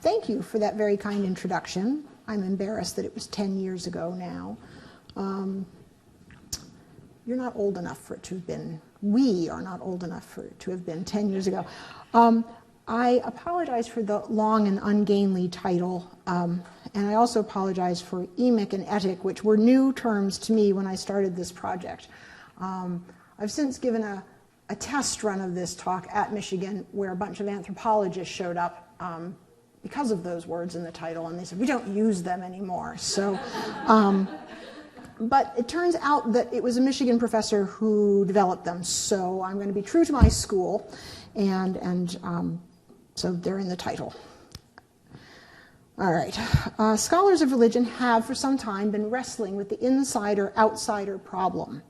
Thank you for that very kind introduction. I'm embarrassed that it was 10 years ago now. You're not old enough for it to have been, we are not old enough for it to have been 10 years ago. I apologize for the long and ungainly title, and I also apologize for Emic and Etic, which were new terms to me when I started this project. I've since given a test run of this talk at Michigan where a bunch of anthropologists showed up because of those words in the title, and they said, we don't use them anymore. So, but it turns out that it was a Michigan professor who developed them, so I'm going to be true to my school, and so they're in the title. All right. Scholars of religion have for some time been wrestling with the insider-outsider problem.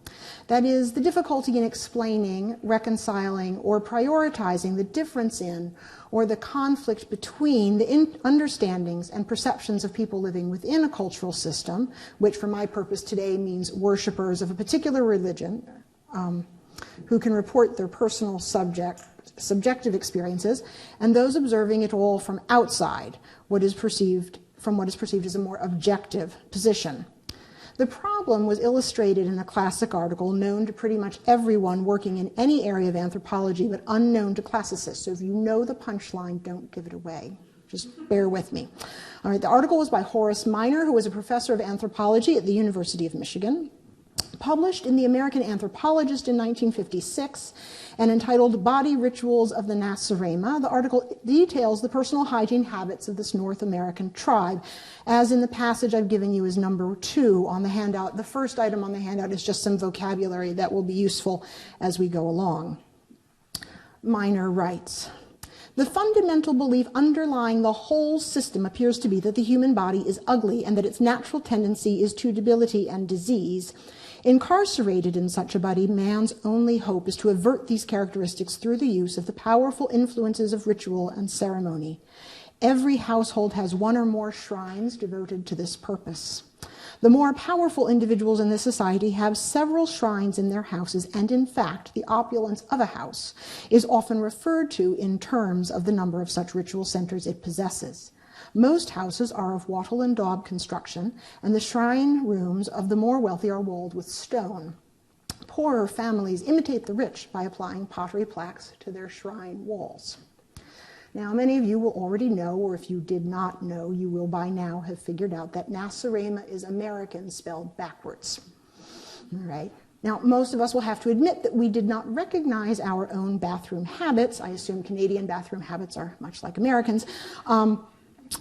That is, the difficulty in explaining, reconciling, or prioritizing the difference in or the conflict between the understandings and perceptions of people living within a cultural system, which for my purpose today means worshipers of a particular religion, who can report their personal subjective experiences, and those observing it all from outside, what is perceived as a more objective position. The problem was illustrated in a classic article known to pretty much everyone working in any area of anthropology, but unknown to classicists. So if you know the punchline, don't give it away. Just bear with me. All right, the article was by Horace Minor, who was a professor of anthropology at the University of Michigan, published in the American Anthropologist in 1956, and entitled Body Rituals of the Nasarema. The article details the personal hygiene habits of this North American tribe, as in the passage I've given you is number 2 on the handout. The first item on the handout is just some vocabulary that will be useful as we go along. Minor writes, the fundamental belief underlying the whole system appears to be that the human body is ugly and that its natural tendency is to debility and disease. Incarcerated in such a body, man's only hope is to avert these characteristics through the use of the powerful influences of ritual and ceremony. Every household has one or more shrines devoted to this purpose. The more powerful individuals in the society have several shrines in their houses, and in fact, the opulence of a house is often referred to in terms of the number of such ritual centers it possesses. Most houses are of wattle and daub construction, and the shrine rooms of the more wealthy are walled with stone. Poorer families imitate the rich by applying pottery plaques to their shrine walls. Now, many of you will already know, or if you did not know, you will by now have figured out that Nasarema is American spelled backwards. All right. Now, most of us will have to admit that we did not recognize our own bathroom habits. I assume Canadian bathroom habits are much like Americans.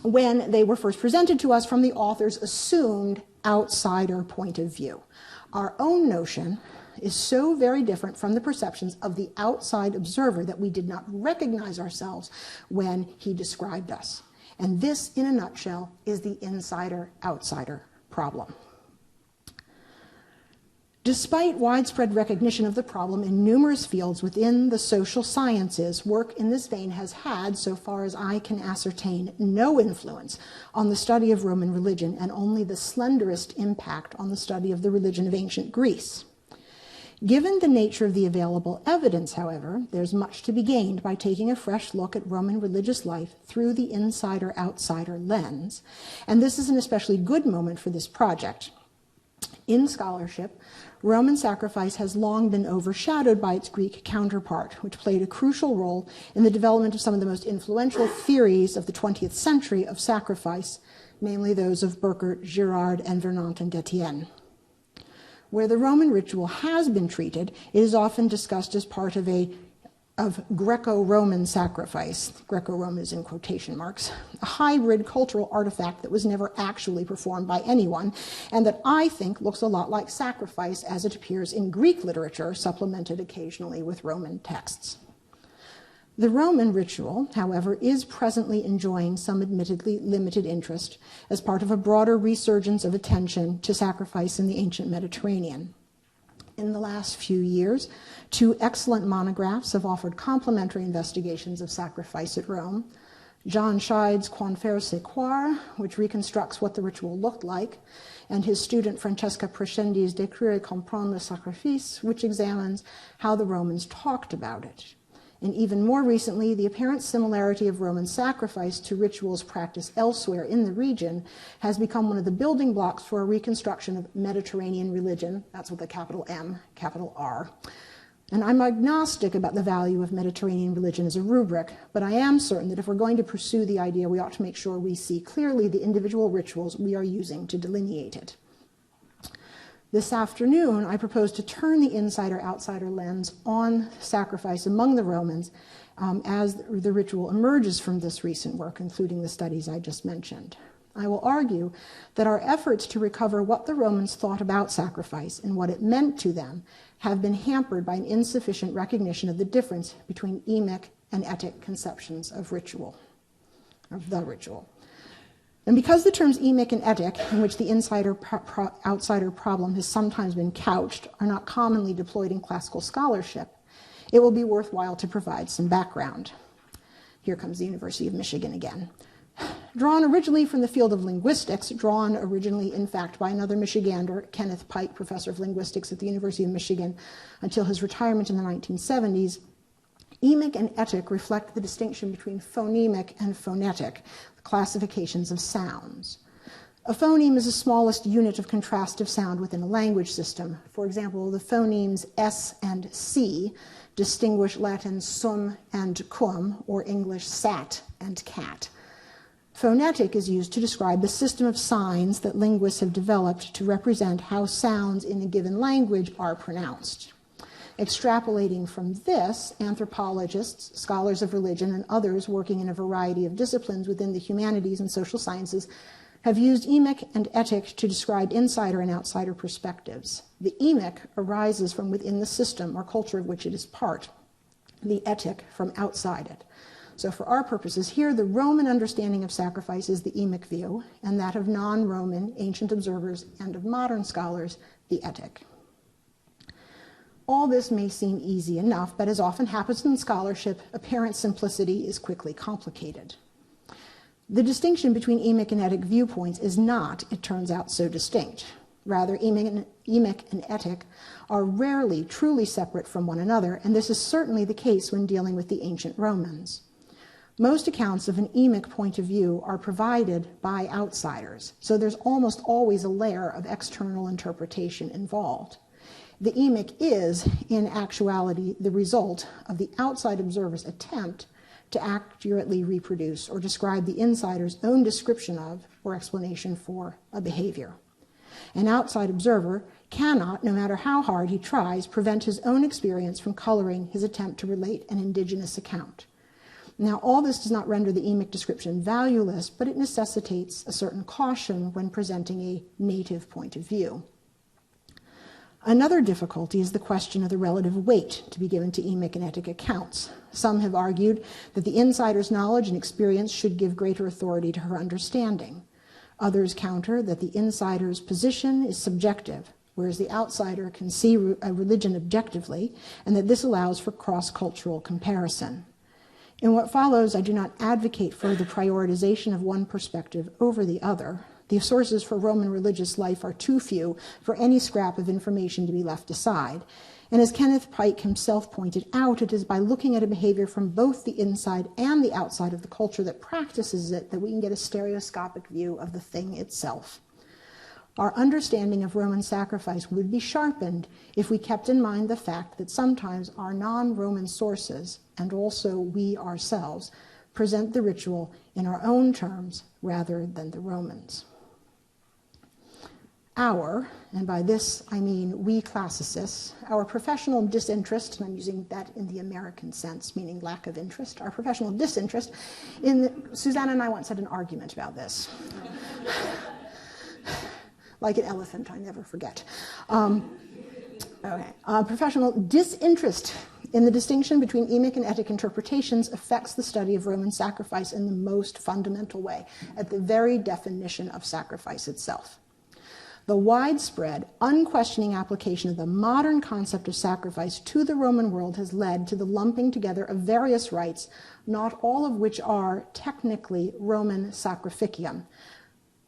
When they were first presented to us from the author's assumed outsider point of view. Our own notion is so very different from the perceptions of the outside observer that we did not recognize ourselves when he described us. And this, in a nutshell, is the insider-outsider problem. Despite widespread recognition of the problem in numerous fields within the social sciences, work in this vein has had, so far as I can ascertain, no influence on the study of Roman religion, and only the slenderest impact on the study of the religion of ancient Greece. Given the nature of the available evidence, however, there's much to be gained by taking a fresh look at Roman religious life through the insider-outsider lens, and this is an especially good moment for this project. In scholarship, Roman sacrifice has long been overshadowed by its Greek counterpart, which played a crucial role in the development of some of the most influential theories of the 20th century of sacrifice, namely those of Burckert, Girard, and Vernant and Detienne. Where the Roman ritual has been treated, it is often discussed as part of Greco-Roman sacrifice. Greco-Roman is in quotation marks, a hybrid cultural artifact that was never actually performed by anyone, and that I think looks a lot like sacrifice as it appears in Greek literature, supplemented occasionally with Roman texts. The Roman ritual, however, is presently enjoying some admittedly limited interest as part of a broader resurgence of attention to sacrifice in the ancient Mediterranean. In the last few years, 2 excellent monographs have offered complementary investigations of sacrifice at Rome. Jean Scheid's Qu'on faire c'est croire, which reconstructs what the ritual looked like, and his student Francesca Prescendi's Décrire et comprendre le sacrifice, which examines how the Romans talked about it. And even more recently, the apparent similarity of Roman sacrifice to rituals practiced elsewhere in the region has become one of the building blocks for a reconstruction of Mediterranean religion. That's with a capital M, capital R. And I'm agnostic about the value of Mediterranean religion as a rubric, but I am certain that if we're going to pursue the idea, we ought to make sure we see clearly the individual rituals we are using to delineate it. This afternoon, I propose to turn the insider-outsider lens on sacrifice among the Romans as the ritual emerges from this recent work, including the studies I just mentioned. I will argue that our efforts to recover what the Romans thought about sacrifice and what it meant to them have been hampered by an insufficient recognition of the difference between emic and etic conceptions of ritual, of the ritual. And because the terms emic and etic, in which the insider-outsider problem has sometimes been couched, are not commonly deployed in classical scholarship, it will be worthwhile to provide some background. Here comes the University of Michigan again. Drawn originally from the field of linguistics, drawn originally, in fact, by another Michigander, Kenneth Pike, professor of linguistics at the University of Michigan, until his retirement in the 1970s, emic and etic reflect the distinction between phonemic and phonetic, the classifications of sounds. A phoneme is the smallest unit of contrastive sound within a language system. For example, the phonemes S and C distinguish Latin sum and cum, or English sat and cat. Phonetic is used to describe the system of signs that linguists have developed to represent how sounds in a given language are pronounced. Extrapolating from this, anthropologists, scholars of religion, and others working in a variety of disciplines within the humanities and social sciences have used emic and etic to describe insider and outsider perspectives. The emic arises from within the system or culture of which it is part, the etic from outside it. So for our purposes here, the Roman understanding of sacrifice is the emic view, and that of non-Roman ancient observers and of modern scholars, the etic. All this may seem easy enough, but as often happens in scholarship, apparent simplicity is quickly complicated. The distinction between emic and etic viewpoints is not, it turns out, so distinct. Rather, emic and etic are rarely truly separate from one another, and this is certainly the case when dealing with the ancient Romans. Most accounts of an emic point of view are provided by outsiders, so there's almost always a layer of external interpretation involved. The emic is, in actuality, the result of the outside observer's attempt to accurately reproduce or describe the insider's own description of or explanation for a behavior. An outside observer cannot, no matter how hard he tries, prevent his own experience from coloring his attempt to relate an indigenous account. Now, all this does not render the emic description valueless, but it necessitates a certain caution when presenting a native point of view. Another difficulty is the question of the relative weight to be given to emic and etic accounts. Some have argued that the insider's knowledge and experience should give greater authority to her understanding. Others counter that the insider's position is subjective, whereas the outsider can see a religion objectively, and that this allows for cross-cultural comparison. In what follows, I do not advocate for the prioritization of one perspective over the other. The sources for Roman religious life are too few for any scrap of information to be left aside. And as Kenneth Pike himself pointed out, it is by looking at a behavior from both the inside and the outside of the culture that practices it that we can get a stereoscopic view of the thing itself. Our understanding of Roman sacrifice would be sharpened if we kept in mind the fact that sometimes our non-Roman sources, and also we ourselves, present the ritual in our own terms rather than the Romans. Our, and by this I mean we classicists, our professional disinterest, and I'm using that in the American sense, meaning lack of interest, our professional disinterest, Susanna and I once had an argument about this. Like an elephant, I never forget. Professional disinterest in the distinction between emic and etic interpretations affects the study of Roman sacrifice in the most fundamental way, at the very definition of sacrifice itself. The widespread, unquestioning application of the modern concept of sacrifice to the Roman world has led to the lumping together of various rites, not all of which are technically Roman sacrificium.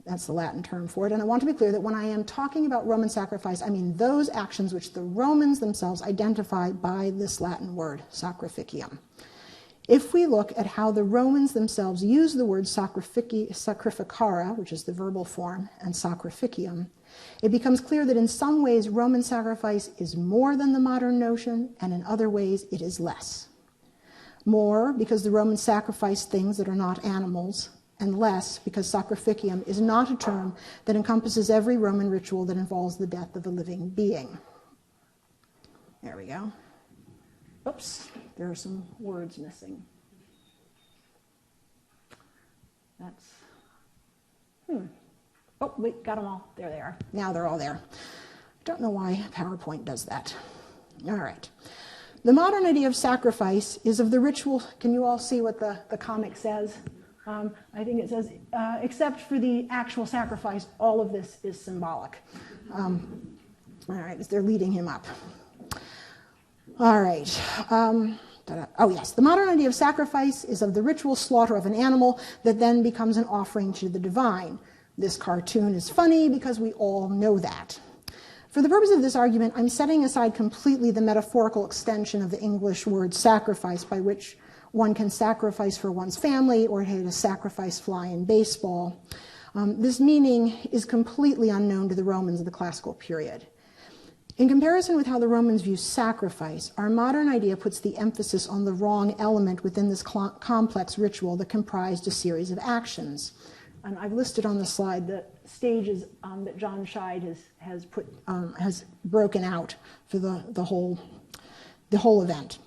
That's the Latin term for it. And I want to be clear that when I am talking about Roman sacrifice, I mean those actions which the Romans themselves identify by this Latin word, sacrificium. if we look at how the Romans themselves use the word sacrificare, which is the verbal form, and sacrificium, it becomes clear that in some ways Roman sacrifice is more than the modern notion, and in other ways it is less. More because the Romans sacrificed things that are not animals, and less because sacrificium is not a term that encompasses every Roman ritual that involves the death of a living being. There we go. Oops, there are some words missing. That's, Oh, we got them all. There they are. Now they're all there. I don't know why PowerPoint does that. All right. The modern idea of sacrifice is of the ritual. Can you all see what the comic says? I think it says, except for the actual sacrifice, all of this is symbolic. All right, as they're leading him up. All right. Oh, yes. The modern idea of sacrifice is of the ritual slaughter of an animal that then becomes an offering to the divine. This cartoon is funny because we all know that. For the purpose of this argument, I'm setting aside completely the metaphorical extension of the English word sacrifice, by which one can sacrifice for one's family or hit a sacrifice fly in baseball. This meaning is completely unknown to the Romans of the classical period. In comparison with how the Romans view sacrifice, our modern idea puts the emphasis on the wrong element within this complex ritual that comprised a series of actions. And I've listed on the slide the stages that John Scheid has broken out for the whole event.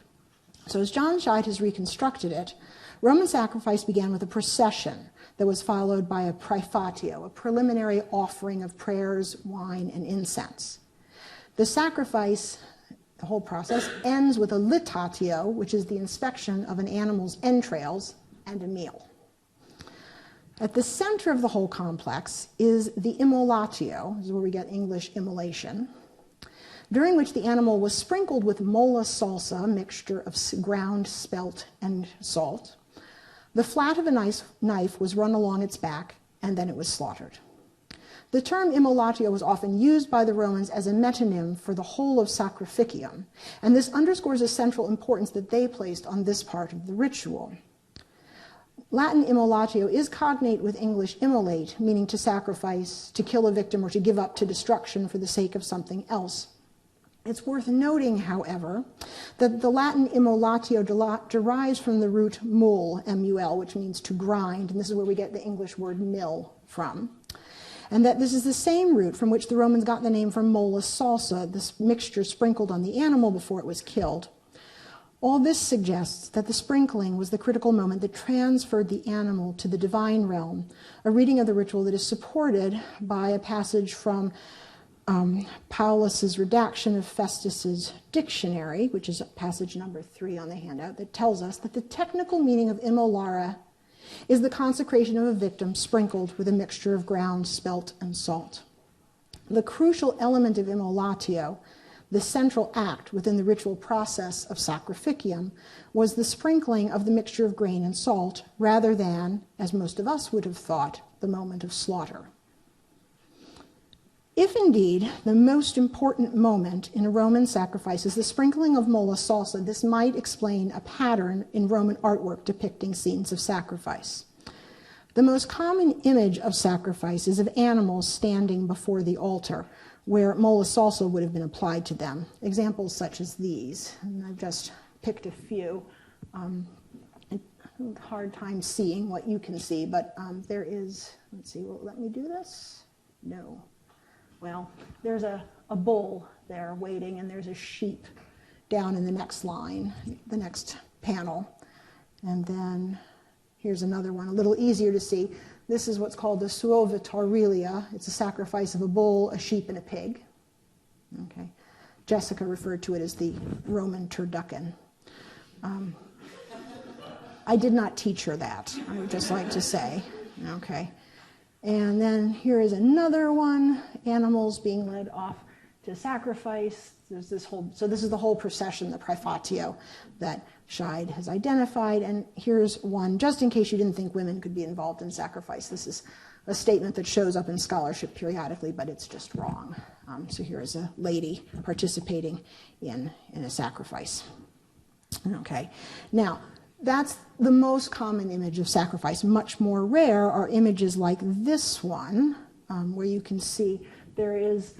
So as John Scheid has reconstructed it, Roman sacrifice began with a procession that was followed by a praefatio, a preliminary offering of prayers, wine, and incense. The sacrifice, the whole process, ends with a litatio, which is the inspection of an animal's entrails, and a meal. At the center of the whole complex is the immolatio, this is where we get English immolation, during which the animal was sprinkled with molla salsa, a mixture of ground spelt and salt. The flat of a knife was run along its back, and then it was slaughtered. The term immolatio was often used by the Romans as a metonym for the whole of sacrificium, and this underscores the central importance that they placed on this part of the ritual. Latin immolatio is cognate with English immolate, meaning to sacrifice, to kill a victim, or to give up to destruction for the sake of something else. It's worth noting, however, that the Latin immolatio derives from the root mul, M-U-L, which means to grind, and this is where we get the English word mill from. And that this is the same root from which the Romans got the name for molla salsa, this mixture sprinkled on the animal before it was killed. All this suggests that the sprinkling was the critical moment that transferred the animal to the divine realm, a reading of the ritual that is supported by a passage from Paulus's redaction of Festus's dictionary, which is passage number 3 on the handout, that tells us that the technical meaning of immolare is the consecration of a victim sprinkled with a mixture of ground spelt and salt. The crucial element of immolatio, the central act within the ritual process of sacrificium, was the sprinkling of the mixture of grain and salt, rather than, as most of us would have thought, the moment of slaughter. If indeed the most important moment in a Roman sacrifice is the sprinkling of molla salsa, this might explain a pattern in Roman artwork depicting scenes of sacrifice. The most common image of sacrifice is of animals standing before the altar, where molla salsa would have been applied to them. Examples such as these, and I've just picked a few. Hard time seeing what you can see, but there is, let's see, will it let me do this? No. Well, there's a bull there waiting, and there's a sheep down in the next line, the next panel. And then here's another one, a little easier to see. This is what's called the suovitaurilia. It's a sacrifice of a bull, a sheep, and a pig. Okay. Jessica referred to it as the Roman turducken. I did not teach her that, I would just like to say. Okay. And then here is another one, animals being led off to sacrifice. There's this whole, so this is the whole procession, the praefatio, that Scheid has identified. And here's one, just in case you didn't think women could be involved in sacrifice. This is a statement that shows up in scholarship periodically, but it's just wrong. So here is a lady participating in a sacrifice. Okay. Now, that's the most common image of sacrifice. Much more rare are images like this one, where you can see there is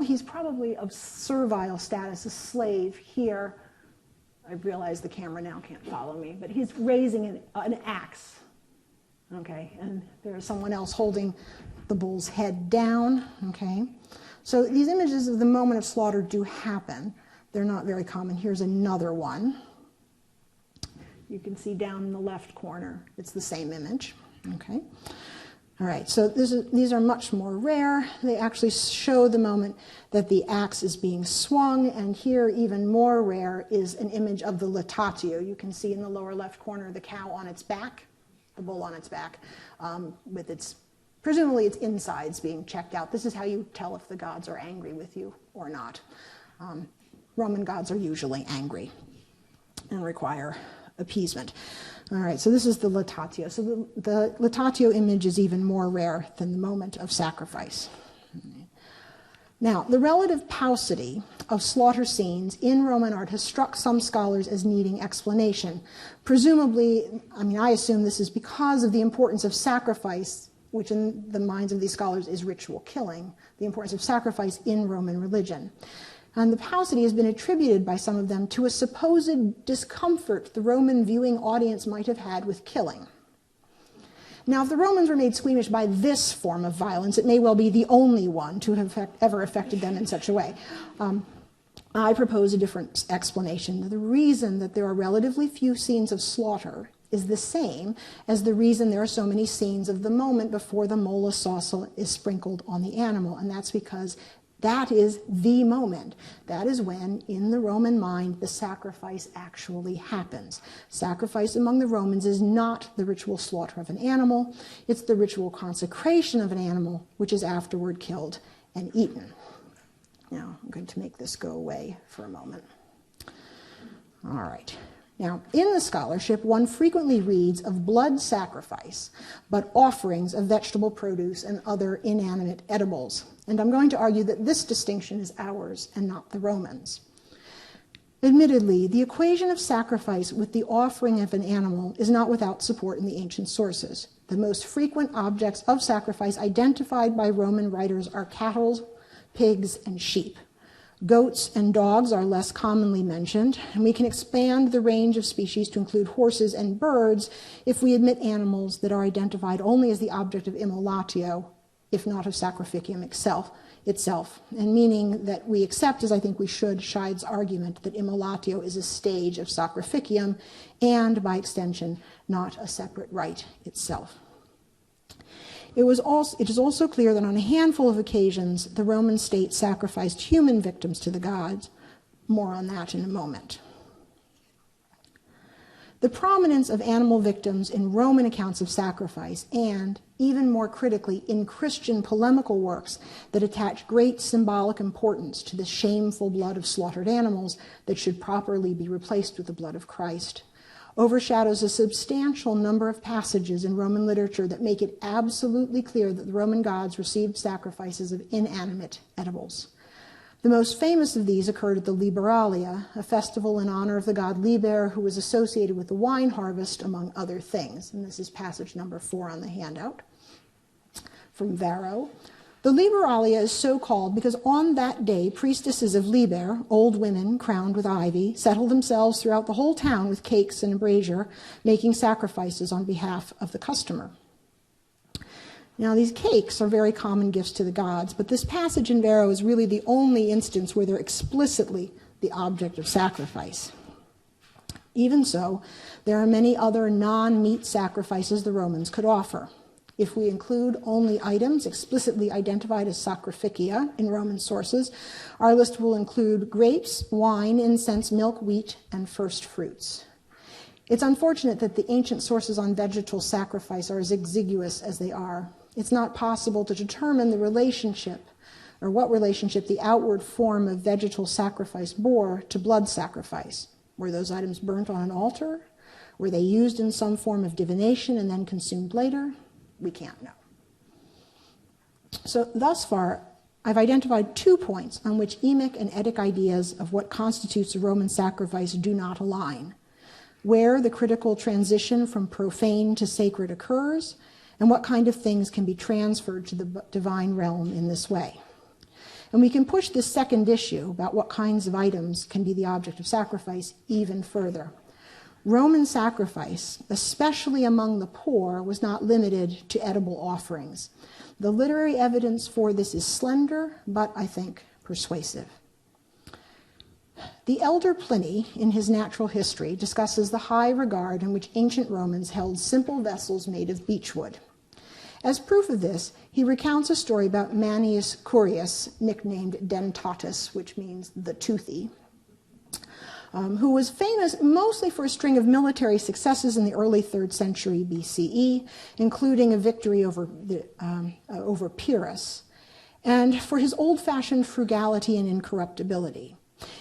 he's probably of servile status, a slave here. I realize the camera now can't follow me, but he's raising an axe, okay? And there's someone else holding the bull's head down, okay? So these images of the moment of slaughter do happen. They're not very common. Here's another one. You can see down in the left corner, it's the same image, okay? All right, so these are much more rare. They actually show the moment that the axe is being swung, and here, even more rare, is an image of the latatio. You can see in the lower left corner the cow on its back, the bull on its back, with presumably its insides being checked out. This is how you tell if the gods are angry with you or not. Roman gods are usually angry and require appeasement. All right, so this is the latatio. So the latatio image is even more rare than the moment of sacrifice. Now, the relative paucity of slaughter scenes in Roman art has struck some scholars as needing explanation. Presumably, I assume this is because of the importance of sacrifice, which in the minds of these scholars is ritual killing, the importance of sacrifice in Roman religion. And the paucity has been attributed by some of them to a supposed discomfort the Roman viewing audience might have had with killing. Now, if the Romans were made squeamish by this form of violence, it may well be the only one to have ever affected them in such a way. I propose a different explanation. The reason that there are relatively few scenes of slaughter is the same as the reason there are so many scenes of the moment before the mola saucil is sprinkled on the animal, and that's because that is the moment. That is when, in the Roman mind, the sacrifice actually happens. Sacrifice among the Romans is not the ritual slaughter of an animal. It's the ritual consecration of an animal, which is afterward killed and eaten. Now, I'm going to make this go away for a moment. All right. Now, in the scholarship, one frequently reads of blood sacrifice, but offerings of vegetable produce and other inanimate edibles. And I'm going to argue that this distinction is ours and not the Romans. Admittedly, the equation of sacrifice with the offering of an animal is not without support in the ancient sources. The most frequent objects of sacrifice identified by Roman writers are cattle, pigs, and sheep. Goats and dogs are less commonly mentioned, and we can expand the range of species to include horses and birds if we admit animals that are identified only as the object of immolatio, if not of sacrificium itself, and meaning that we accept, as I think we should, Scheid's argument that immolatio is a stage of sacrificium and, by extension, not a separate rite itself. It is also clear that on a handful of occasions, the Roman state sacrificed human victims to the gods. More on that in a moment. The prominence of animal victims in Roman accounts of sacrifice and, even more critically, in Christian polemical works that attach great symbolic importance to the shameful blood of slaughtered animals that should properly be replaced with the blood of Christ, overshadows a substantial number of passages in Roman literature that make it absolutely clear that the Roman gods received sacrifices of inanimate edibles. The most famous of these occurred at the Liberalia, a festival in honor of the god Liber, who was associated with the wine harvest, among other things. And this is passage number 4 on the handout from Varro. The Liberalia is so called because on that day, priestesses of Liber, old women crowned with ivy, settled themselves throughout the whole town with cakes and a brazier, making sacrifices on behalf of the customer. Now, these cakes are very common gifts to the gods, but this passage in Varro is really the only instance where they're explicitly the object of sacrifice. Even so, there are many other non-meat sacrifices the Romans could offer. If we include only items explicitly identified as sacrificia in Roman sources, our list will include grapes, wine, incense, milk, wheat, and first fruits. It's unfortunate that the ancient sources on vegetal sacrifice are as exiguous as they are. It's not possible to determine the relationship, or what relationship the outward form of vegetal sacrifice bore to blood sacrifice. Were those items burnt on an altar? Were they used in some form of divination and then consumed later? We can't know. So thus far, I've identified 2 points on which Emic and Etic ideas of what constitutes a Roman sacrifice do not align. where the critical transition from profane to sacred occurs, and what kind of things can be transferred to the divine realm in this way. And we can push this second issue about what kinds of items can be the object of sacrifice even further. Roman sacrifice, especially among the poor, was not limited to edible offerings. The literary evidence for this is slender, but I think persuasive. The elder Pliny, in his Natural History, discusses the high regard in which ancient Romans held simple vessels made of beechwood. As proof of this, he recounts a story about Manius Curius, nicknamed Dentatus, which means the toothy, who was famous mostly for a string of military successes in the early 3rd century BCE, including a victory over Pyrrhus, and for his old-fashioned frugality and incorruptibility.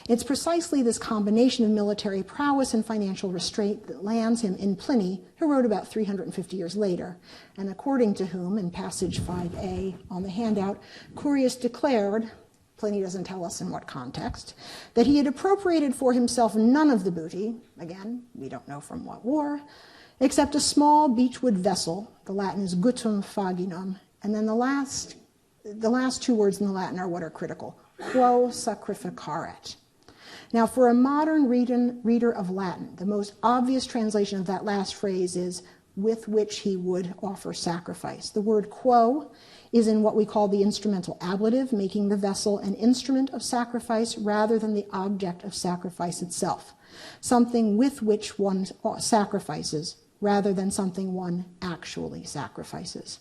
It's precisely this combination of military prowess and financial restraint that lands him in Pliny, who wrote about 350 years later, and according to whom, in passage 5a on the handout, Curius declared, Pliny doesn't tell us in what context, that he had appropriated for himself none of the booty, again, we don't know from what war, except a small beechwood vessel, the Latin is gutum faginum, and then the last 2 words in the Latin are what are critical, quo sacrificaret. Now, for a modern reader of Latin, the most obvious translation of that last phrase is with which he would offer sacrifice. The word quo is in what we call the instrumental ablative, making the vessel an instrument of sacrifice rather than the object of sacrifice itself, something with which one sacrifices rather than something one actually sacrifices.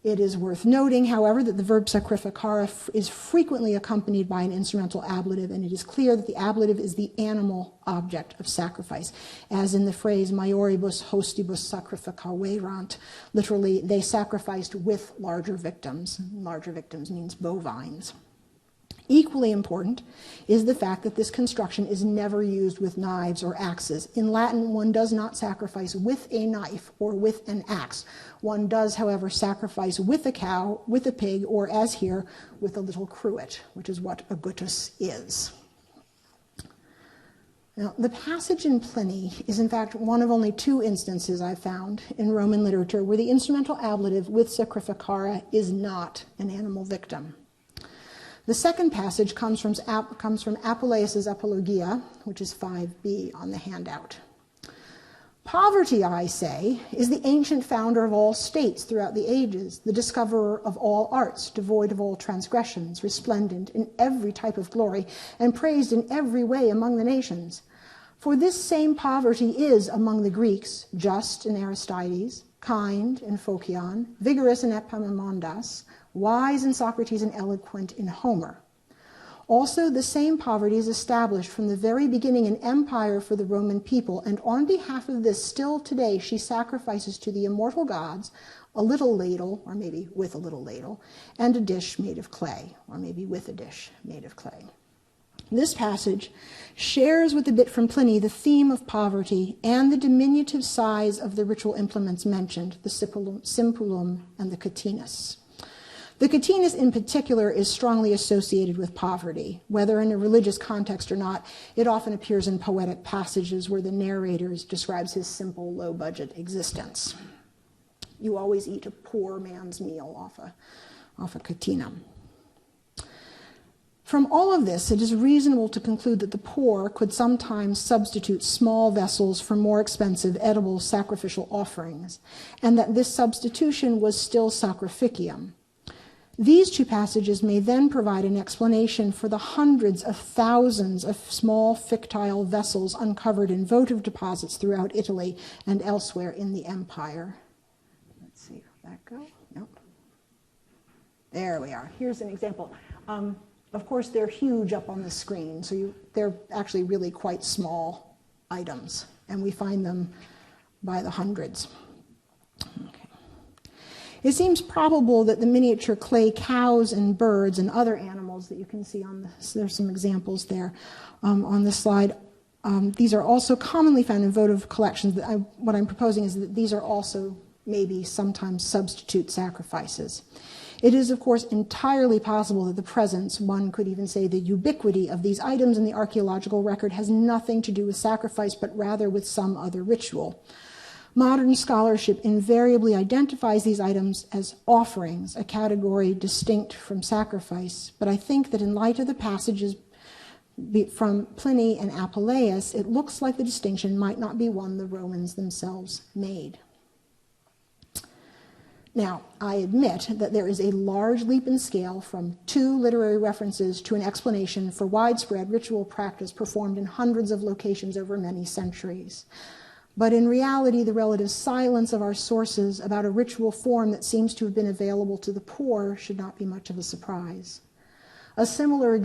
It is worth noting, however, that the verb sacrificare is frequently accompanied by an instrumental ablative, and it is clear that the ablative is the animal object of sacrifice, as in the phrase maioribus hostibus sacrificaverant, literally, they sacrificed with larger victims. Larger victims means bovines. Equally important is the fact that this construction is never used with knives or axes. In Latin, one does not sacrifice with a knife or with an axe. One does, however, sacrifice with a cow, with a pig, or as here, with a little cruet, which is what a guttus is. Now, the passage in Pliny is in fact one of only 2 instances I've found in Roman literature where the instrumental ablative with sacrificare is not an animal victim. The second passage comes from Apuleius's Apologia, which is 5b on the handout. Poverty, I say, is the ancient founder of all states throughout the ages, the discoverer of all arts, devoid of all transgressions, resplendent in every type of glory, and praised in every way among the nations. For this same poverty is, among the Greeks, just in Aristides, kind in Phocion, vigorous in Epaminondas, wise in Socrates and eloquent in Homer. Also, the same poverty is established from the very beginning an empire for the Roman people, and on behalf of this, still today, she sacrifices to the immortal gods a little ladle, or maybe with a little ladle, and a dish made of clay, or maybe with a dish made of clay. This passage shares with a bit from Pliny the theme of poverty and the diminutive size of the ritual implements mentioned, the simpulum and the catinus. The catinus in particular is strongly associated with poverty. Whether in a religious context or not, it often appears in poetic passages where the narrator describes his simple, low-budget existence. You always eat a poor man's meal off a catinum. From all of this, it is reasonable to conclude that the poor could sometimes substitute small vessels for more expensive edible sacrificial offerings, and that this substitution was still sacrificium. These 2 passages may then provide an explanation for the hundreds of thousands of small fictile vessels uncovered in votive deposits throughout Italy and elsewhere in the empire. Let's see, where'd that go? Nope. There we are. Here's an example. Of course, they're huge up on the screen, so they're actually really quite small items, and we find them by the hundreds. Okay. It seems probable that the miniature clay cows and birds and other animals that you can see on this, there's some examples there on this slide. These are also commonly found in votive collections. What I'm proposing is that these are also maybe sometimes substitute sacrifices. It is, of course, entirely possible that the presence, one could even say the ubiquity, of these items in the archaeological record has nothing to do with sacrifice, but rather with some other ritual. Modern scholarship invariably identifies these items as offerings, a category distinct from sacrifice, but I think that in light of the passages from Pliny and Apuleius, it looks like the distinction might not be one the Romans themselves made. Now, I admit that there is a large leap in scale from 2 literary references to an explanation for widespread ritual practice performed in hundreds of locations over many centuries. But in reality, the relative silence of our sources about a ritual form that seems to have been available to the poor should not be much of a surprise. A similar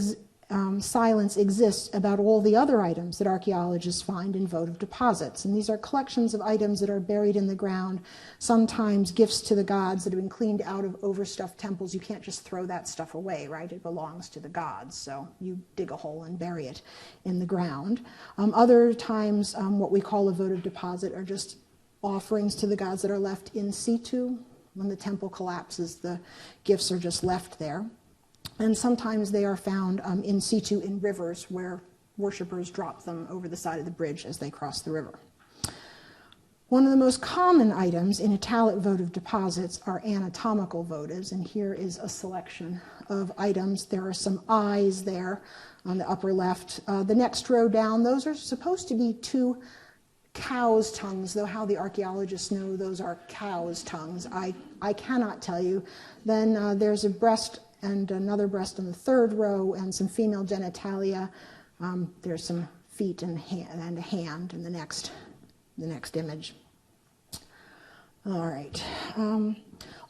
silence exists about all the other items that archaeologists find in votive deposits. And these are collections of items that are buried in the ground, sometimes gifts to the gods that have been cleaned out of overstuffed temples. You can't just throw that stuff away, right? It belongs to the gods. So you dig a hole and bury it in the ground. Other times, what we call a votive deposit are just offerings to the gods that are left in situ. When the temple collapses, the gifts are just left there. And sometimes they are found in situ in rivers where worshippers drop them over the side of the bridge as they cross the river. One of the most common items in italic votive deposits are anatomical votives, and here is a selection of items. There are some eyes there on the upper left. The next row down, those are supposed to be 2 cows' tongues, though how the archaeologists know those are cows' tongues, I cannot tell you. Then there's a breast and another breast on the 3rd row, and some female genitalia. There's some feet and a hand in the next image. All right.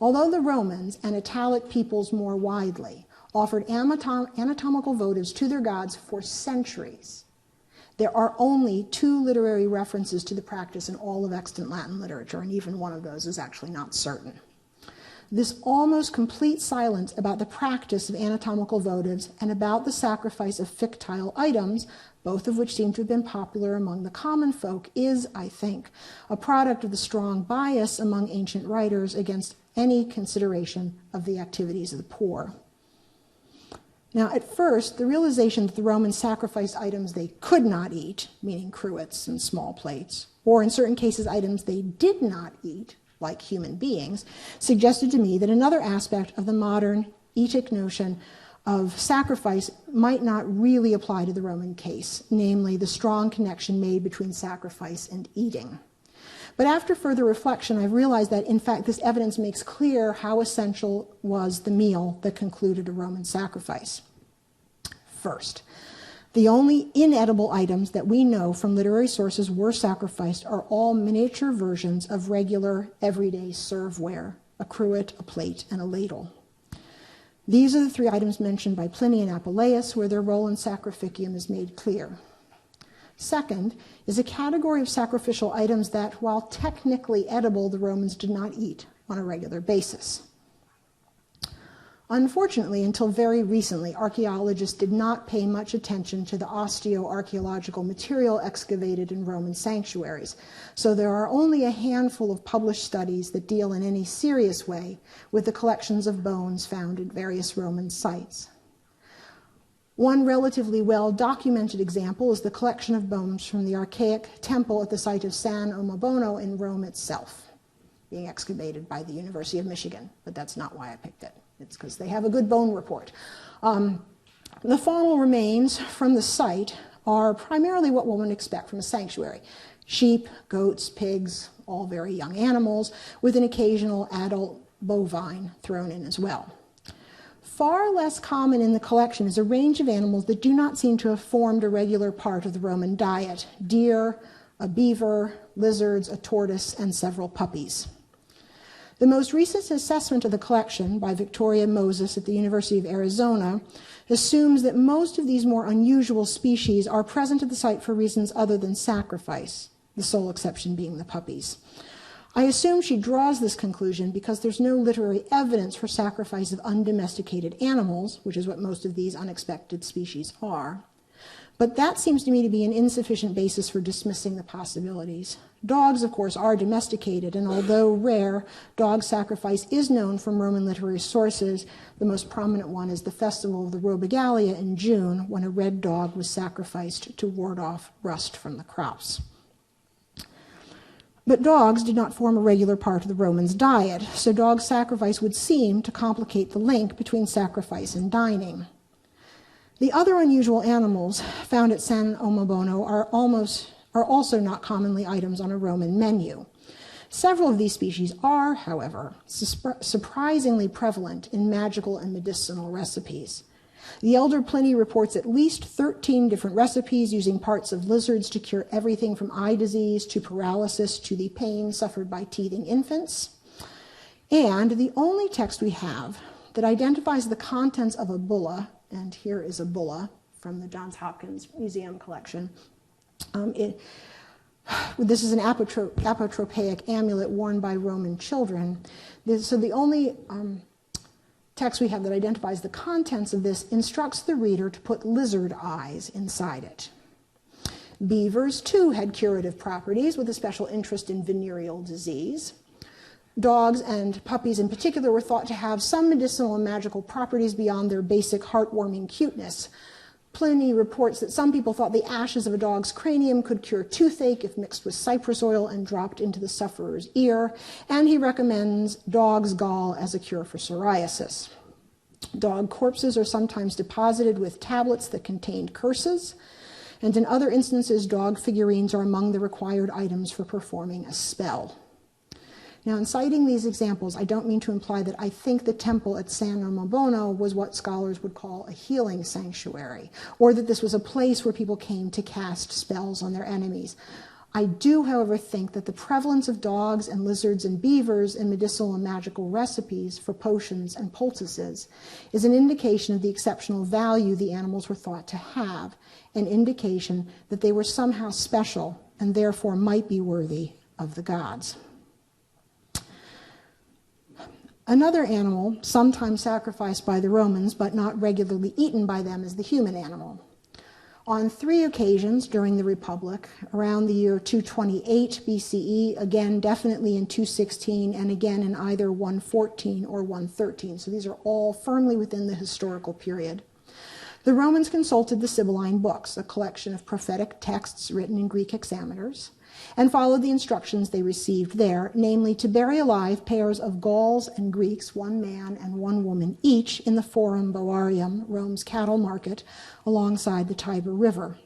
Although the Romans and Italic peoples more widely offered anatomical votives to their gods for centuries, there are only 2 literary references to the practice in all of extant Latin literature, and even one of those is actually not certain. This almost complete silence about the practice of anatomical votives and about the sacrifice of fictile items, both of which seem to have been popular among the common folk, is, I think, a product of the strong bias among ancient writers against any consideration of the activities of the poor. Now, at first, the realization that the Romans sacrificed items they could not eat, meaning cruets and small plates, or in certain cases items they did not eat, like human beings, suggested to me that another aspect of the modern etic notion of sacrifice might not really apply to the Roman case, namely the strong connection made between sacrifice and eating. But after further reflection, I've realized that, in fact, this evidence makes clear how essential was the meal that concluded a Roman sacrifice. First, the only inedible items that we know from literary sources were sacrificed are all miniature versions of regular, everyday serveware, a cruet, a plate, and a ladle. These are the 3 items mentioned by Pliny and Apuleius, where their role in sacrificium is made clear. Second is a category of sacrificial items that, while technically edible, the Romans did not eat on a regular basis. Unfortunately, until very recently, archaeologists did not pay much attention to the osteoarchaeological material excavated in Roman sanctuaries, so there are only a handful of published studies that deal in any serious way with the collections of bones found at various Roman sites. One relatively well-documented example is the collection of bones from the archaic temple at the site of San Omobono in Rome itself, being excavated by the University of Michigan, but that's not why I picked it. It's because they have a good bone report. The faunal remains from the site are primarily what one would expect from a sanctuary. Sheep, goats, pigs, all very young animals, with an occasional adult bovine thrown in as well. Far less common in the collection is a range of animals that do not seem to have formed a regular part of the Roman diet: deer, a beaver, lizards, a tortoise, and several puppies. The most recent assessment of the collection by Victoria Moses at the University of Arizona assumes that most of these more unusual species are present at the site for reasons other than sacrifice, the sole exception being the puppies. I assume she draws this conclusion because there's no literary evidence for sacrifice of undomesticated animals, which is what most of these unexpected species are. But that seems to me to be an insufficient basis for dismissing the possibilities. Dogs, of course, are domesticated, and although rare, dog sacrifice is known from Roman literary sources. The most prominent one is the festival of the Robigalia in June, when a red dog was sacrificed to ward off rust from the crops. But dogs did not form a regular part of the Romans' diet, so dog sacrifice would seem to complicate the link between sacrifice and dining. The other unusual animals found at San Omobono are also not commonly items on a Roman menu. Several of these species are, however, surprisingly prevalent in magical and medicinal recipes. The elder Pliny reports at least 13 different recipes using parts of lizards to cure everything from eye disease to paralysis to the pain suffered by teething infants. And the only text we have that identifies the contents of a bulla, and here is a bulla from the Johns Hopkins Museum collection. This is an apotropaic amulet worn by Roman children. So the only text we have that identifies the contents of this instructs the reader to put lizard eyes inside it. Beavers, too, had curative properties with a special interest in venereal disease. Dogs and puppies in particular were thought to have some medicinal and magical properties beyond their basic heartwarming cuteness. Pliny reports that some people thought the ashes of a dog's cranium could cure toothache if mixed with cypress oil and dropped into the sufferer's ear, and he recommends dog's gall as a cure for psoriasis. Dog corpses are sometimes deposited with tablets that contained curses, and in other instances, dog figurines are among the required items for performing a spell. Now, in citing these examples, I don't mean to imply that I think the temple at San Omobono was what scholars would call a healing sanctuary, or that this was a place where people came to cast spells on their enemies. I do, however, think that the prevalence of dogs and lizards and beavers in medicinal and magical recipes for potions and poultices is an indication of the exceptional value the animals were thought to have, an indication that they were somehow special and therefore might be worthy of the gods. Another animal, sometimes sacrificed by the Romans but not regularly eaten by them, is the human animal. On 3 occasions during the Republic, around the year 228 BCE, again definitely in 216, and again in either 114 or 113. So these are all firmly within the historical period. The Romans consulted the Sibylline books, a collection of prophetic texts written in Greek hexameters, and followed the instructions they received there, namely to bury alive pairs of Gauls and Greeks, one man and one woman each, in the Forum Boarium, Rome's cattle market, alongside the Tiber River.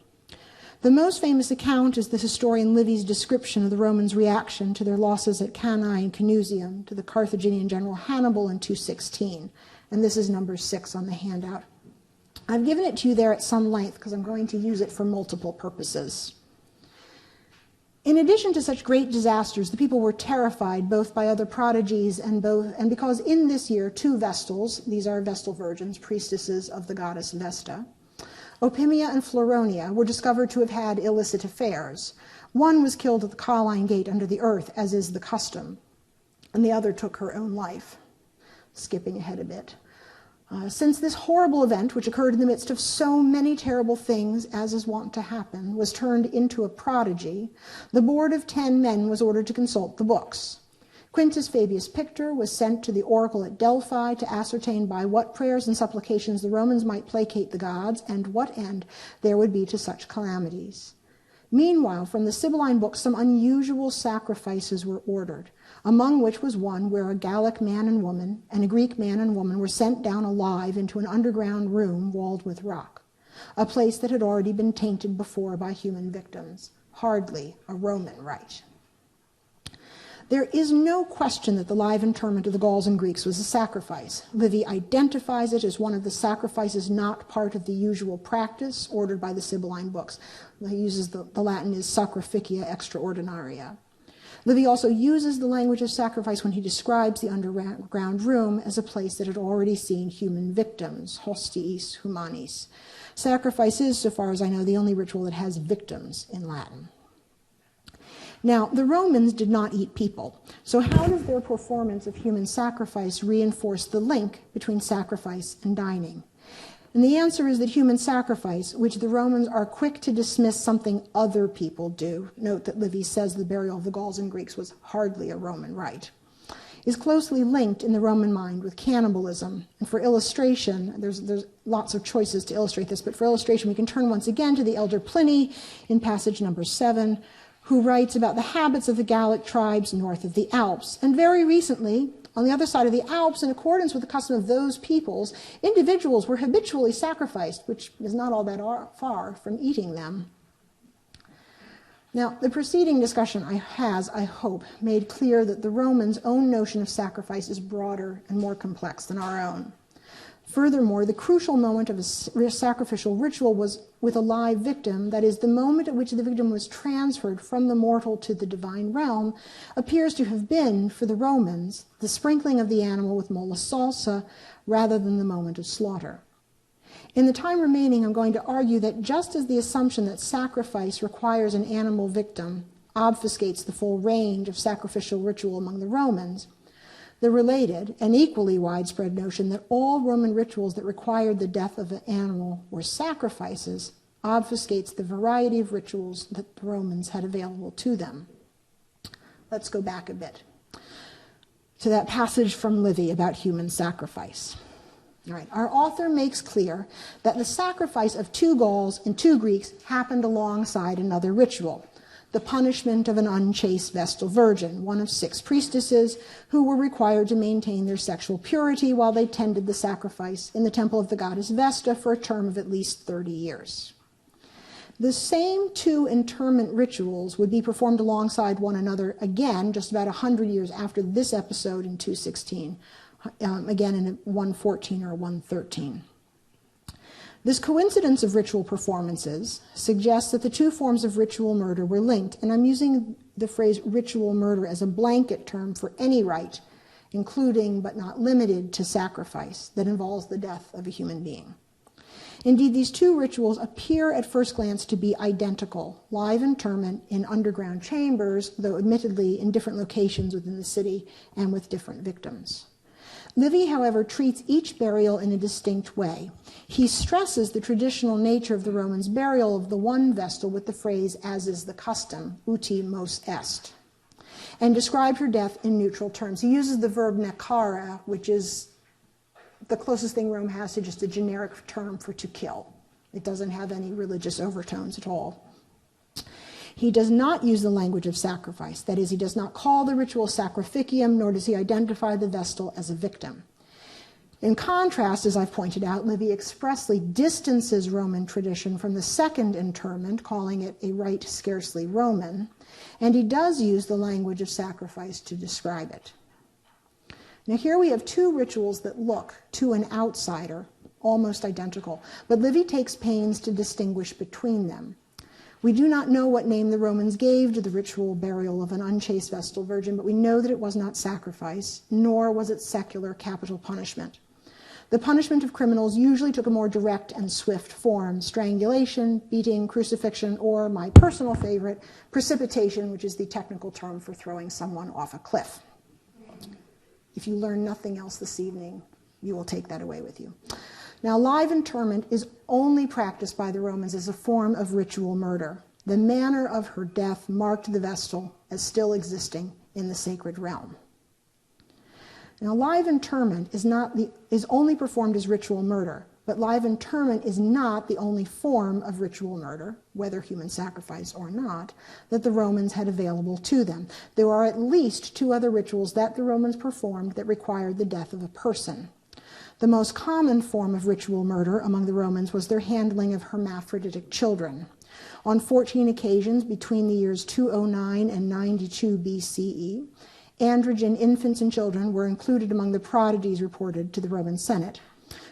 The most famous account is the historian Livy's description of the Romans' reaction to their losses at Cannae and Canusium to the Carthaginian general Hannibal in 216, and this is number 6 on the handout. I've given it to you there at some length because I'm going to use it for multiple purposes. In addition to such great disasters, the people were terrified both by other prodigies and because in this year 2 Vestals, these are Vestal virgins, priestesses of the goddess Vesta, Opimia and Floronia, were discovered to have had illicit affairs. One was killed at the Colline Gate under the earth, as is the custom, and the other took her own life. Skipping ahead a bit. Since this horrible event, which occurred in the midst of so many terrible things, as is wont to happen, was turned into a prodigy, the board of 10 men was ordered to consult the books. Quintus Fabius Pictor was sent to the oracle at Delphi to ascertain by what prayers and supplications the Romans might placate the gods, and what end there would be to such calamities. Meanwhile, from the Sibylline books, some unusual sacrifices were ordered, among which was one where a Gallic man and woman and a Greek man and woman were sent down alive into an underground room walled with rock, a place that had already been tainted before by human victims. Hardly a Roman rite. There is no question that the live interment of the Gauls and Greeks was a sacrifice. Livy identifies it as one of the sacrifices not part of the usual practice ordered by the Sibylline books. He uses the Latin is sacrificia extraordinaria. Livy also uses the language of sacrifice when he describes the underground room as a place that had already seen human victims, hostiis humanis. Sacrifice is, so far as I know, the only ritual that has victims in Latin. Now, the Romans did not eat people, so how does their performance of human sacrifice reinforce the link between sacrifice and dining? And the answer is that human sacrifice, which the Romans are quick to dismiss something other people do, note that Livy says the burial of the Gauls and Greeks was hardly a Roman rite, is closely linked in the Roman mind with cannibalism. And for illustration, there's lots of choices to illustrate this, but for illustration we can turn once again to the elder Pliny in passage number 7, who writes about the habits of the Gallic tribes north of the Alps. And very recently, on the other side of the Alps, in accordance with the custom of those peoples, individuals were habitually sacrificed, which is not all that far from eating them. Now, the preceding discussion has, I hope, made clear that the Romans' own notion of sacrifice is broader and more complex than our own. Furthermore, the crucial moment of a sacrificial ritual was with a live victim, that is, the moment at which the victim was transferred from the mortal to the divine realm, appears to have been, for the Romans, the sprinkling of the animal with mola salsa rather than the moment of slaughter. In the time remaining, I'm going to argue that just as the assumption that sacrifice requires an animal victim obfuscates the full range of sacrificial ritual among the Romans, the related and equally widespread notion that all Roman rituals that required the death of an animal were sacrifices obfuscates the variety of rituals that the Romans had available to them. Let's go back a bit to that passage from Livy about human sacrifice. All right, our author makes clear that the sacrifice of 2 Gauls and 2 Greeks happened alongside another ritual, the punishment of an unchaste Vestal virgin, one of 6 priestesses who were required to maintain their sexual purity while they tended the sacrifice in the temple of the goddess Vesta for a term of at least 30 years. The same 2 interment rituals would be performed alongside one another again just about 100 years after this episode in 216, again in 114 or 113. This coincidence of ritual performances suggests that the 2 forms of ritual murder were linked, and I'm using the phrase ritual murder as a blanket term for any rite, including but not limited to sacrifice, that involves the death of a human being. Indeed, these 2 rituals appear at first glance to be identical, live interment in underground chambers, though admittedly in different locations within the city and with different victims. Livy, however, treats each burial in a distinct way. He stresses the traditional nature of the Romans' burial of the one Vestal with the phrase, as is the custom, uti mos est, and described her death in neutral terms. He uses the verb necare, which is the closest thing Rome has to just a generic term for to kill. It doesn't have any religious overtones at all. He does not use the language of sacrifice. That is, he does not call the ritual sacrificium, nor does he identify the Vestal as a victim. In contrast, as I've pointed out, Livy expressly distances Roman tradition from the second interment, calling it a rite scarcely Roman, and he does use the language of sacrifice to describe it. Now here we have 2 rituals that look, to an outsider, almost identical, but Livy takes pains to distinguish between them. We do not know what name the Romans gave to the ritual burial of an unchaste Vestal virgin, but we know that it was not sacrifice, nor was it secular capital punishment. The punishment of criminals usually took a more direct and swift form: strangulation, beating, crucifixion, or, my personal favorite, precipitation, which is the technical term for throwing someone off a cliff. If you learn nothing else this evening, you will take that away with you. Now, live interment is only practiced by the Romans as a form of ritual murder. The manner of her death marked the Vestal as still existing in the sacred realm. Now, live interment is only performed as ritual murder, but live interment is not the only form of ritual murder, whether human sacrifice or not, that the Romans had available to them. There are at least 2 other rituals that the Romans performed that required the death of a person. The most common form of ritual murder among the Romans was their handling of hermaphroditic children. On 14 occasions between the years 209 and 92 BCE, androgen infants and children were included among the prodigies reported to the Roman Senate.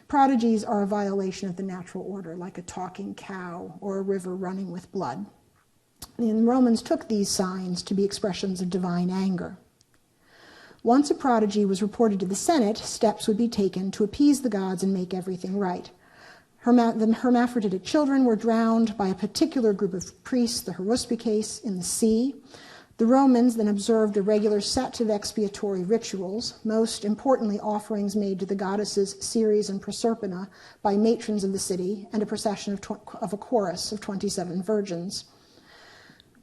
Prodigies are a violation of the natural order, like a talking cow or a river running with blood. And the Romans took these signs to be expressions of divine anger. Once a prodigy was reported to the Senate, steps would be taken to appease the gods and make everything right. The hermaphroditic children were drowned by a particular group of priests, the haruspices, in the sea. The Romans then observed a regular set of expiatory rituals, most importantly offerings made to the goddesses Ceres and Proserpina by matrons of the city, and a procession of a chorus of 27 virgins.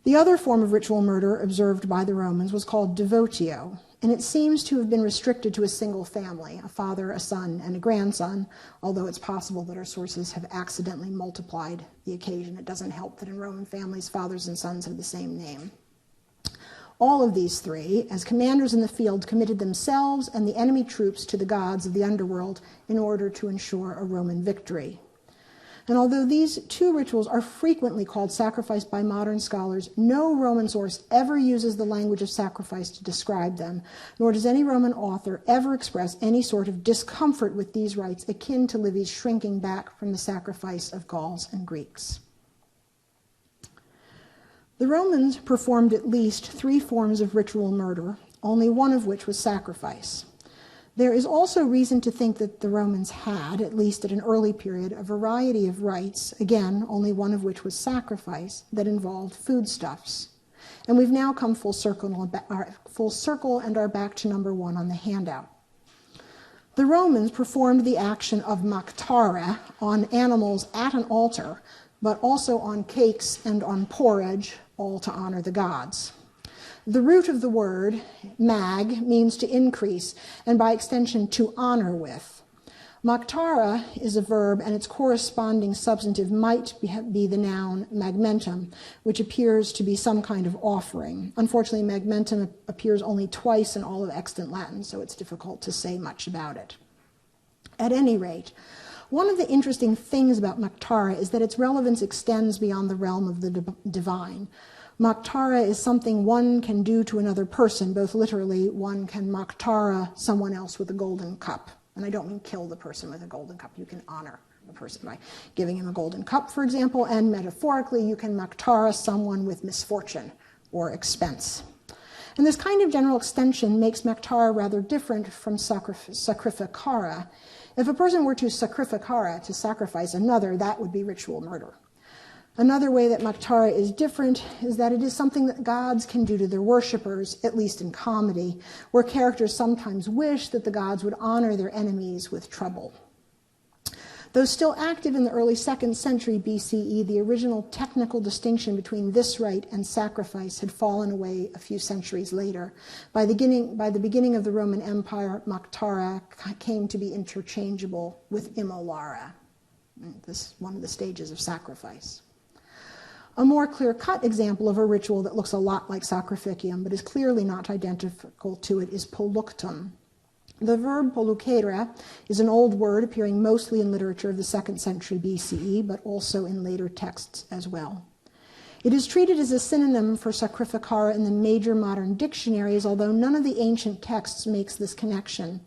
The other form of ritual murder observed by the Romans was called devotio, and it seems to have been restricted to a single family, a father, a son, and a grandson, although it's possible that our sources have accidentally multiplied the occasion. It doesn't help that in Roman families, fathers and sons have the same name. All of these three, as commanders in the field, committed themselves and the enemy troops to the gods of the underworld in order to ensure a Roman victory. And although these two rituals are frequently called sacrifice by modern scholars, no Roman source ever uses the language of sacrifice to describe them, nor does any Roman author ever express any sort of discomfort with these rites akin to Livy's shrinking back from the sacrifice of Gauls and Greeks. The Romans performed at least 3 forms of ritual murder, only one of which was sacrifice. There is also reason to think that the Romans had, at least at an early period, a variety of rites, again, only one of which was sacrifice, that involved foodstuffs. And we've now come full circle and are back to number 1 on the handout. The Romans performed the action of mactare on animals at an altar, but also on cakes and on porridge, all to honor the gods. The root of the word, mag, means to increase, and by extension, to honor with. Mactara is a verb, and its corresponding substantive might be the noun magmentum, which appears to be some kind of offering. Unfortunately, magmentum appears only twice in all of extant Latin, so it's difficult to say much about it. At any rate, one of the interesting things about mactara is that its relevance extends beyond the realm of the divine. Mactara is something one can do to another person, both literally, one can mactara someone else with a golden cup. And I don't mean kill the person with a golden cup. You can honor the person by giving him a golden cup, for example, and metaphorically, you can mactara someone with misfortune or expense. And this kind of general extension makes mactara rather different from sacrificare. If a person were to sacrificare, to sacrifice another, that would be ritual murder. Another way that mactara is different is that it is something that gods can do to their worshippers, at least in comedy, where characters sometimes wish that the gods would honor their enemies with trouble. Though still active in the early 2nd century BCE, the original technical distinction between this rite and sacrifice had fallen away a few centuries later. By the beginning of the Roman Empire, mactara came to be interchangeable with immolare. This is one of the stages of sacrifice. A more clear-cut example of a ritual that looks a lot like sacrificium, but is clearly not identical to it, is polluctum. The verb pollucere is an old word appearing mostly in literature of the 2nd century BCE, but also in later texts as well. It is treated as a synonym for sacrificare in the major modern dictionaries, although none of the ancient texts makes this connection.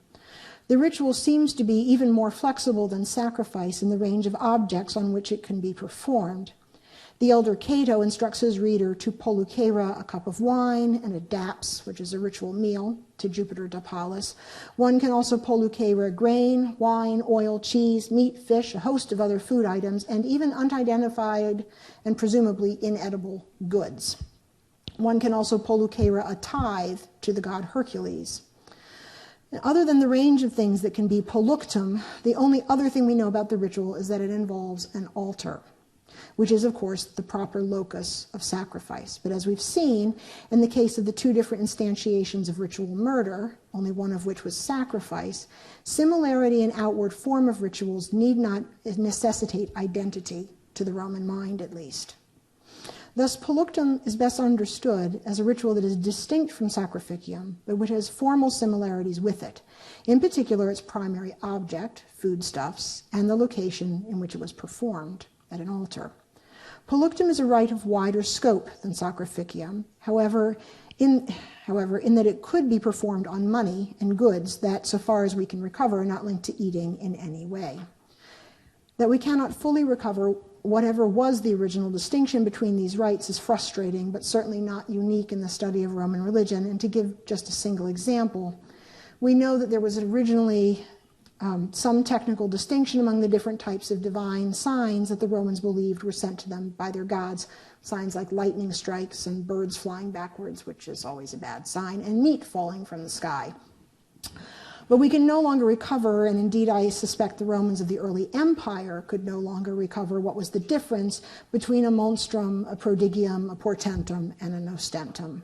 The ritual seems to be even more flexible than sacrifice in the range of objects on which it can be performed. The elder Cato instructs his reader to pollucere a cup of wine and a daps, which is a ritual meal, to Jupiter Dapalis. One can also pollucere grain, wine, oil, cheese, meat, fish, a host of other food items, and even unidentified and presumably inedible goods. One can also pollucere a tithe to the god Hercules. Other than the range of things that can be polluctum, the only other thing we know about the ritual is that it involves an altar, which is, of course, the proper locus of sacrifice. But as we've seen, in the case of the 2 different instantiations of ritual murder, only one of which was sacrifice, similarity in outward form of rituals need not necessitate identity, to the Roman mind at least. Thus, polluctum is best understood as a ritual that is distinct from sacrificium, but which has formal similarities with it, in particular its primary object, foodstuffs, and the location in which it was performed, at an altar. Polluctum is a rite of wider scope than sacrificium, however, in that it could be performed on money and goods that, so far as we can recover, are not linked to eating in any way. That we cannot fully recover whatever was the original distinction between these rites is frustrating, but certainly not unique in the study of Roman religion. And to give just a single example, we know that there was originally some technical distinction among the different types of divine signs that the Romans believed were sent to them by their gods, signs like lightning strikes and birds flying backwards, which is always a bad sign, and meat falling from the sky. But we can no longer recover, and indeed I suspect the Romans of the early empire could no longer recover what was the difference between a monstrum, a prodigium, a portentum, and a nostentum.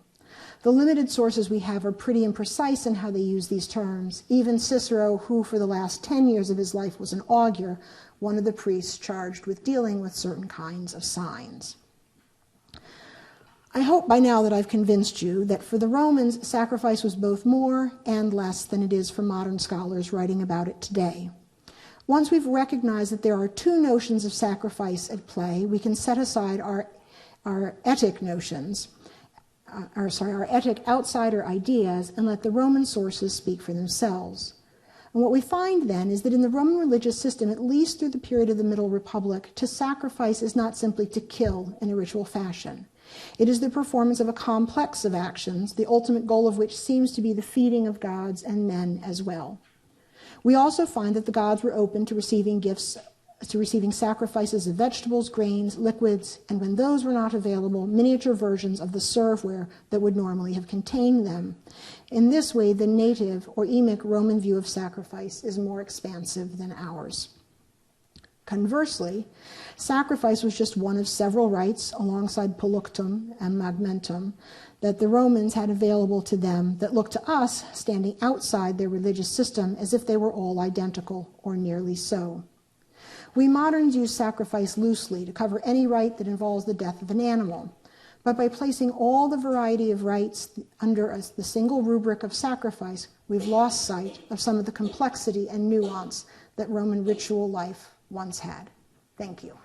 The limited sources we have are pretty imprecise in how they use these terms. Even Cicero, who for the last 10 years of his life was an augur, one of the priests charged with dealing with certain kinds of signs. I hope by now that I've convinced you that for the Romans, sacrifice was both more and less than it is for modern scholars writing about it today. Once we've recognized that there are two notions of sacrifice at play, we can set aside our etic notions, our etic outsider ideas, and let the Roman sources speak for themselves. And what we find then is that in the Roman religious system, at least through the period of the Middle Republic, to sacrifice is not simply to kill in a ritual fashion. It is the performance of a complex of actions, the ultimate goal of which seems to be the feeding of gods and men as well. We also find that the gods were open to receiving gifts, to receiving sacrifices of vegetables, grains, liquids, and when those were not available, miniature versions of the serveware that would normally have contained them. In this way, the native or emic Roman view of sacrifice is more expansive than ours. Conversely, sacrifice was just one of several rites, alongside polluctum and magmentum, that the Romans had available to them that looked to us, standing outside their religious system, as if they were all identical, or nearly so. We moderns use sacrifice loosely to cover any rite that involves the death of an animal, but by placing all the variety of rites under the single rubric of sacrifice, we've lost sight of some of the complexity and nuance that Roman ritual life once had. Thank you.